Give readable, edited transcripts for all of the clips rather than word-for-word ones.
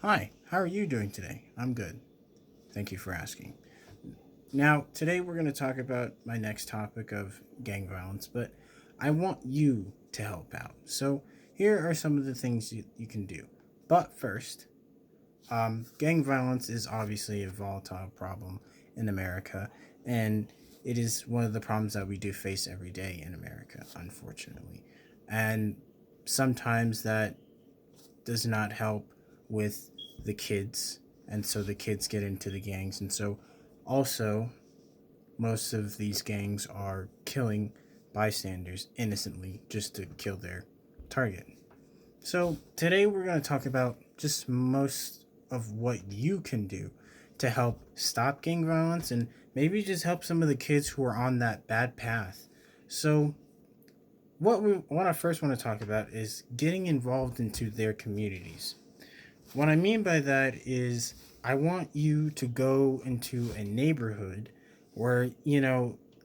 Hi, how are you doing today? I'm good. Thank you for asking. Now, today we're going to talk about my next topic of gang violence, but I want you to help out. So, here are some of the things you can do. But first, gang violence is obviously a volatile problem in America, and it is one of the problems that we do face every day in America, unfortunately. And sometimes that does not help with the kids, and so the kids get into the gangs, and so also most of these gangs are killing bystanders innocently just to kill their target. So today we're going to talk about just most of what you can do to help stop gang violence and maybe just help some of the kids who are on that bad path. So what I first want to talk about is getting involved into their communities. What I mean by that is, I want you to go into a neighborhood where,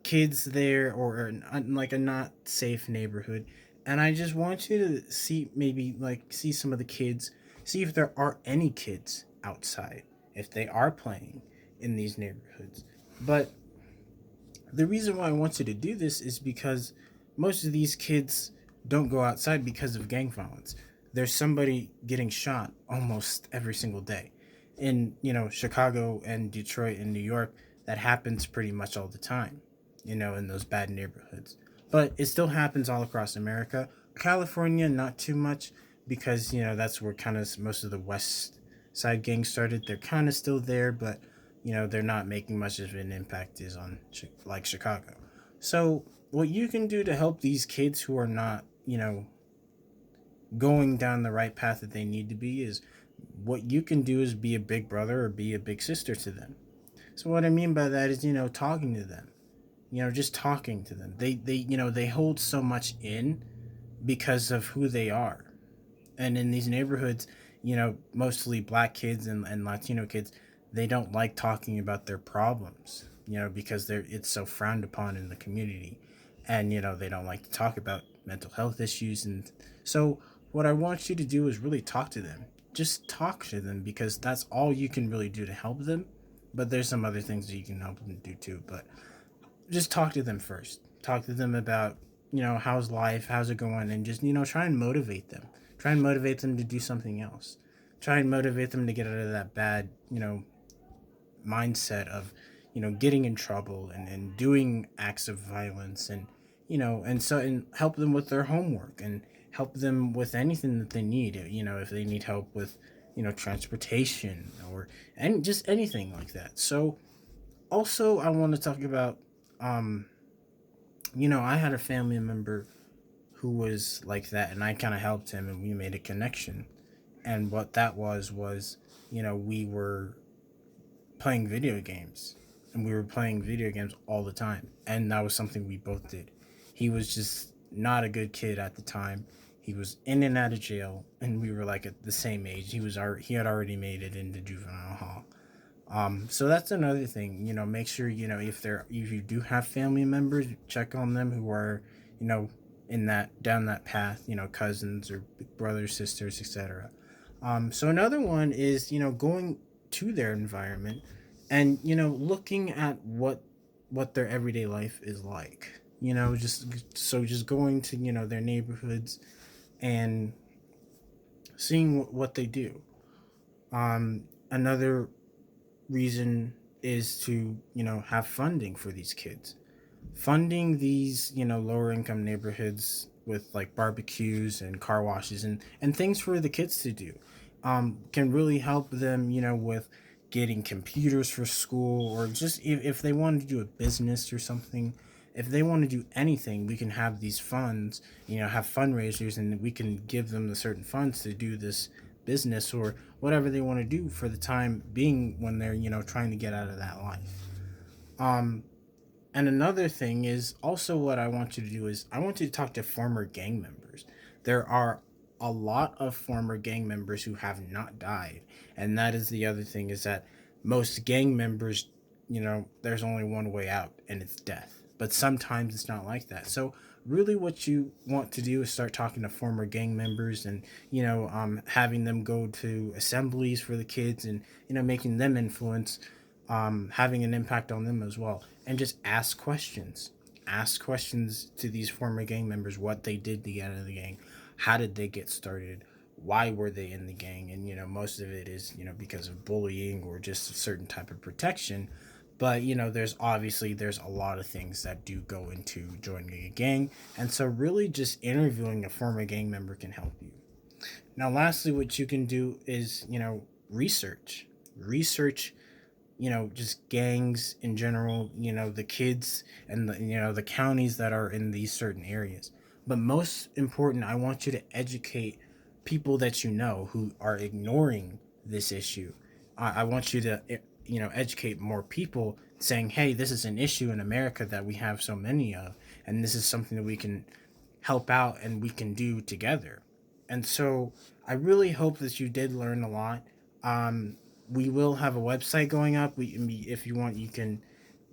kids there, or like a not safe neighborhood. And I just want you to see, maybe like see some of the kids, see if there are any kids outside, if they are playing in these neighborhoods. But the reason why I want you to do this is because most of these kids don't go outside because of gang violence. There's somebody getting shot almost every single day. In, Chicago and Detroit and New York, that happens pretty much all the time, in those bad neighborhoods. But it still happens all across America. California, not too much, because, that's where kind of most of the West Side gangs started. They're kind of still there, but they're not making much of an impact is on like Chicago. So what you can do to help these kids who are not, going down the right path that they need to be is, what you can do is be a big brother or be a big sister to them. So what I mean by that is, talking to them, just talking to them. They hold so much in because of who they are. And in these neighborhoods, mostly black kids and Latino kids, they don't like talking about their problems, because it's so frowned upon in the community. And, they don't like to talk about mental health issues. And so, what I want you to do is really talk to them. Just talk to them, because that's all you can really do to help them. But there's some other things that you can help them do too. But just talk to them first. Talk to them about, how's life, how's it going, and just, try and motivate them. Try and motivate them to do something else. Try and motivate them to get out of that bad, mindset of, getting in trouble and doing acts of violence, and, and help them with their homework, and help them with anything that they need, if they need help with, transportation, or and just anything like that. So also I want to talk about, um I had a family member who was like that, and I kind of helped him, and we made a connection. And what that was, we were playing video games, and we were playing video games all the time, and that was something we both did. He was just not a good kid at the time. He was in and out of jail, and we were like at the same age. He had already made it into juvenile hall. So that's another thing. Make sure, if you do have family members, check on them who are, you know in that down that path. Cousins or brothers, sisters, etc. So another one is, going to their environment, and, looking at what their everyday life is like. Just going to, their neighborhoods, and seeing what they do. Another reason is to, have funding for these kids, funding these, lower income neighborhoods with like barbecues and car washes, and things for the kids to do, can really help them, with getting computers for school, or just if they want to do a business or something. If they want to do anything, we can have these funds, have fundraisers, and we can give them the certain funds to do this business or whatever they want to do for the time being, when they're, trying to get out of that life. um and another thing is also, what I want you to do is, I want you to talk to former gang members. There are a lot of former gang members who have not died. And that is the other thing, is that most gang members, there's only one way out, and it's death. But sometimes it's not like that. So really what you want to do is start talking to former gang members, and having them go to assemblies for the kids, and making them influence, having an impact on them as well, and just ask questions to these former gang members, what they did to get out of the gang, how did they get started, why were they in the gang. And most of it is because of bullying or just a certain type of protection. But there's a lot of things that do go into joining a gang, and so really just interviewing a former gang member can help you. Now lastly, what you can do is research just gangs in general, the kids, and the counties that are in these certain areas. But most important, I want you to educate people that who are ignoring this issue. I want you to educate more people, saying, hey, this is an issue in America that we have so many of, and this is something that we can help out and we can do together. And so I really hope that you did learn a lot. We will have a website going up. If you want, you can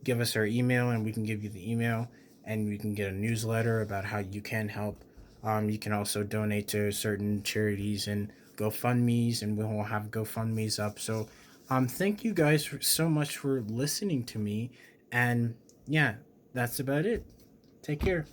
give us our email, and we can give you the email, and we can get a newsletter about how you can help. You can also donate to certain charities and GoFundMe's, and we'll have GoFundMe's up. So, thank you guys so much for listening to me. And yeah, that's about it. Take care.